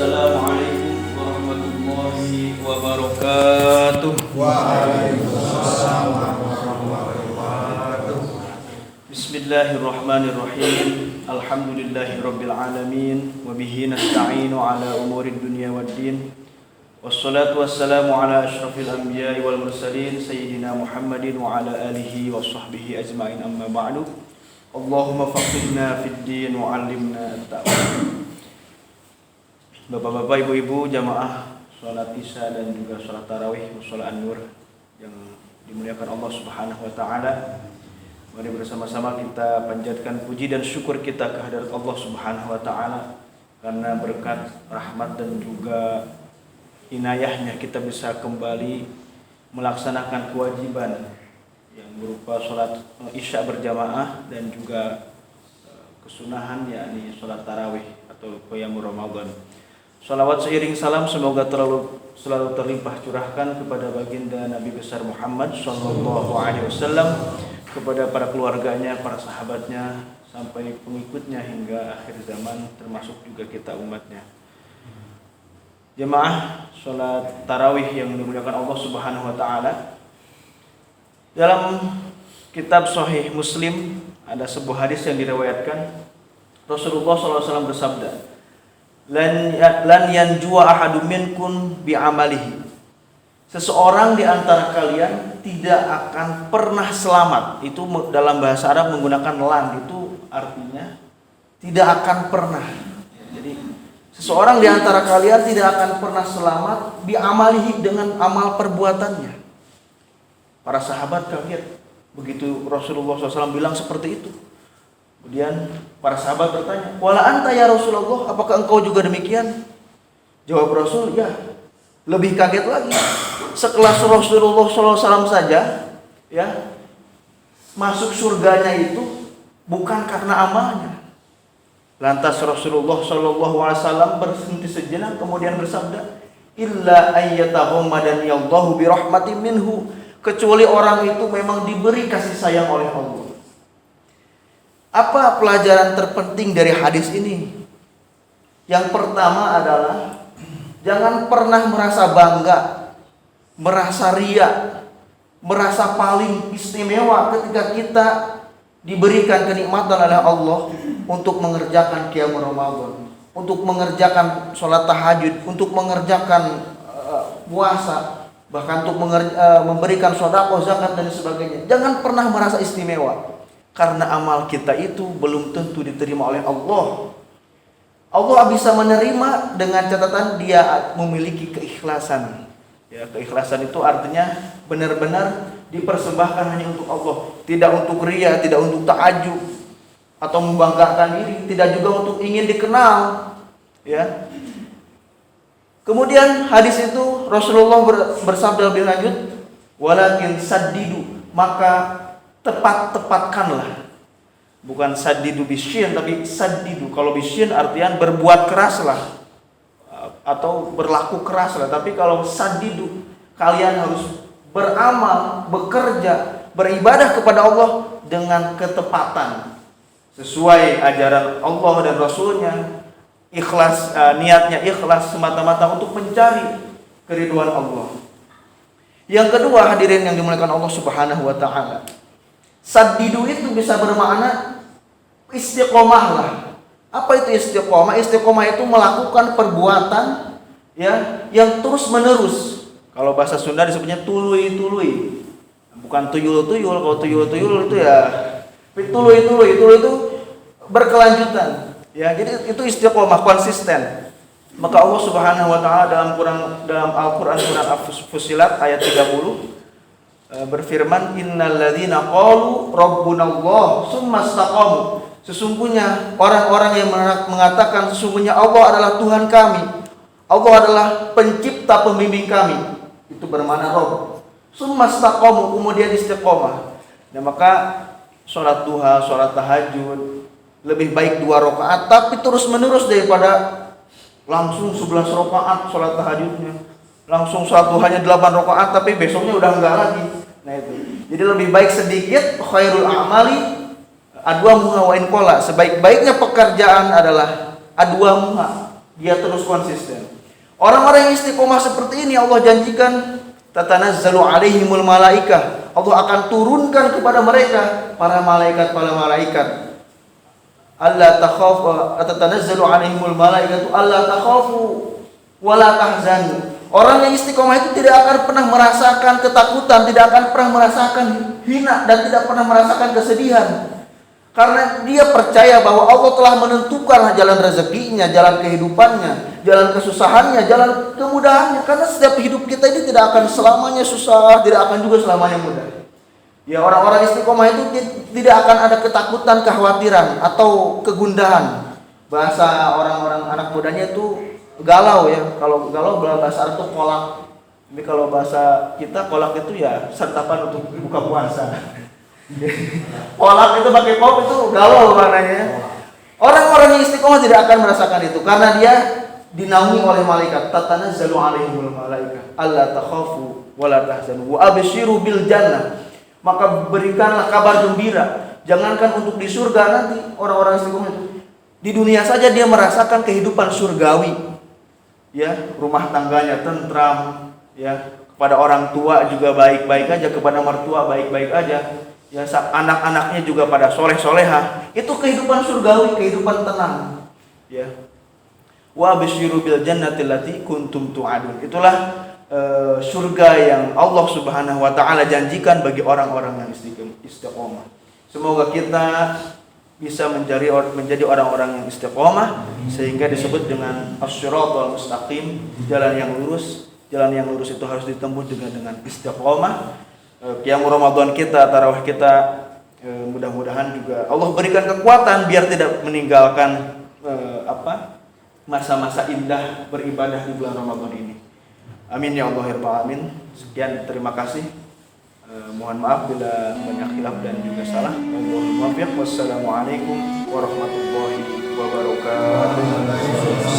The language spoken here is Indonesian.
Assalamualaikum warahmatullahi wabarakatuh. Waalaikumsalam warahmatullahi wabarakatuh. Bismillahirrahmanirrahim. Alhamdulillahirabbil alamin wa bihi nasta'inu ala umurid dunya waddin. Wassalatu wassalamu ala asyrafil anbiya'i wal mursalin sayyidina Muhammadin wa ala alihi wa sahbihi ajma'in, amma ba'du. Allahumma faqihna fid din wa 'allimna at-ta'wil. Bapak-bapak, ibu-ibu, jamaah sholat isya dan juga sholat tarawih mushola An-Nur yang dimuliakan Allah Subhanahu wa taala. Mari bersama-sama kita panjatkan puji dan syukur kita kehadirat Allah Subhanahu wa taala, karena berkat rahmat dan juga inayahnya kita bisa kembali melaksanakan kewajiban yang berupa sholat isya berjamaah dan juga kesunahan, yakni sholat tarawih atau qiyamul Ramadan. Salawat seiring salam semoga selalu terlimpah curahkan kepada baginda Nabi besar Muhammad sallallahu alaihi wasallam, kepada para keluarganya, para sahabatnya, sampai pengikutnya hingga akhir zaman, termasuk juga kita umatnya. Jemaah salat tarawih yang dimuliakan Allah Subhanahu wa taala, dalam kitab Sahih Muslim ada sebuah hadis yang diriwayatkan Rasulullah SAW bersabda, lan yanjua ahadum minkum bi'amalihi. Seseorang di antara kalian tidak akan pernah selamat. Itu dalam bahasa Arab menggunakan lan, itu artinya tidak akan pernah. Jadi seseorang di antara kalian tidak akan pernah selamat bi'amalihi, dengan amal perbuatannya. Para sahabat kaget begitu Rasulullah SAW bilang seperti itu. Kemudian para sahabat bertanya, "Wala anta ya Rasulullah, apakah engkau juga demikian?" Jawab Rasul, "Ya." Lebih kaget lagi, sekelas Rasulullah SAW saja ya masuk surganya itu bukan karena amalnya. Lantas Rasulullah SAW berhenti sejenak kemudian bersabda, "Illa ayyatahummadan yallahu birahmatin minhu." Kecuali orang itu memang diberi kasih sayang oleh Allah. Apa pelajaran terpenting dari hadis ini? Yang pertama adalah jangan pernah merasa bangga, merasa ria, merasa paling istimewa ketika kita diberikan kenikmatan oleh Allah untuk mengerjakan qiyamul Ramadan, untuk mengerjakan sholat tahajud, untuk mengerjakan puasa, bahkan untuk memberikan sedekah, zakat dan sebagainya. Jangan pernah merasa istimewa, karena amal kita itu belum tentu diterima oleh Allah. Allah bisa menerima dengan catatan dia memiliki keikhlasan. Ya, keikhlasan itu artinya benar-benar dipersembahkan hanya untuk Allah, tidak untuk ria, tidak untuk ta'ajub atau membanggakan diri, tidak juga untuk ingin dikenal. Ya. Kemudian hadis itu Rasulullah bersabda lebih lanjut, "Walakin saddidu," maka tepat-tepatkanlah. Bukan saddidu bisyin, tapi saddidu. Kalau bisyin artian berbuat keraslah atau berlaku keraslah. Tapi kalau saddidu, kalian harus beramal, bekerja, beribadah kepada Allah dengan ketepatan, sesuai ajaran Allah dan Rasulnya. Ikhlas, niatnya ikhlas semata-mata untuk mencari keridhaan Allah. Yang kedua, hadirin yang dimuliakan Allah Subhanahu wa taala, saddidu itu bisa bermakna istiqomah lah. Apa itu istiqomah? Istiqomah itu melakukan perbuatan ya yang terus menerus. Kalau bahasa Sunda disebutnya tului-tului. Bukan tuyul-tuyul. Kalau tuyul-tuyul itu ya tului-tului. Tului itu berkelanjutan. Ya, jadi itu istiqomah, konsisten. Maka Allah Subhanahu wa taala dalam Al-Qur'an surat Fussilat ayat 30 berfirman, "Innal ladzina qalu rabbunallah tsumma istaqamu." Sesungguhnya orang-orang yang mengatakan sesungguhnya Allah adalah Tuhan kami, Allah adalah pencipta pembimbing kami, itu bermakna Rabb. Tsumma istaqamu, kemudian istiqomah. Nah, maka sholat duha, sholat tahajud lebih baik 2 rakaat tapi terus menerus daripada langsung 11 rakaat sholat tahajudnya, langsung sholat duhanya 8 rakaat tapi besoknya udah enggak lagi. Nah itu. Jadi lebih baik sedikit, khairul a'mali adwamuha wa in qalla. Sebaik-baiknya pekerjaan adalah adwamuha, Dia terus konsisten. Orang-orang yang istiqomah seperti ini Allah janjikan tatanazzalu alaihimul malaikah. Allah akan turunkan kepada mereka para malaikat. Allah takhafu tatanazzalu alaihimul malaikatu alla takhafu wala tahzanu. Orang yang istiqomah itu tidak akan pernah merasakan ketakutan, tidak akan pernah merasakan hina dan tidak pernah merasakan kesedihan. Karena dia percaya bahwa Allah telah menentukan jalan rezekinya, jalan kehidupannya, jalan kesusahannya, jalan kemudahannya. Karena setiap hidup kita ini tidak akan selamanya susah, tidak akan juga selamanya mudah. Ya, orang-orang istiqomah itu tidak akan ada ketakutan, kekhawatiran atau kegundahan. Bahasa orang-orang anak mudanya itu galau ya. Kalau galau bahasa Arab itu kolak. Tapi kalau bahasa kita kolak itu ya santapan untuk buka puasa. Kolak itu pakai pop itu galau maknanya. Orang-orang yang istiqomah tidak akan merasakan itu karena dia dinaungi oleh malaikat. Tatanazzalu alaihimul malaikah alla takhafu wala tahzanu wa abshiru bil jannah. Maka berikanlah kabar gembira. Jangankan untuk di surga nanti orang-orang istiqomah itu. Di dunia saja dia merasakan kehidupan surgawi. Ya, rumah tangganya tentram, ya, kepada orang tua juga baik-baik aja, kepada mertua baik-baik aja. Ya, anak-anaknya juga pada soleh-soleha. Itu kehidupan surgawi, kehidupan tenang. Ya. Wa basyiru bil jannati allati kuntum tu'adun. Itulah surga yang Allah Subhanahu wa taala janjikan bagi orang-orang yang istiqomah. Semoga kita bisa menjadi orang-orang yang istiqomah sehingga disebut dengan as-siratal mustaqim, jalan yang lurus. Jalan yang lurus itu harus ditempuh dengan istiqomah. Qiyam Ramadan kita, tarawih kita, mudah-mudahan juga Allah berikan kekuatan biar tidak meninggalkan masa-masa indah beribadah di bulan Ramadan ini. Amin ya Allah ya Rabbal alamin. Sekian, terima kasih. Mohon maaf bila banyak khilaf dan juga salah. Wassalamualaikum warahmatullahi wabarakatuh.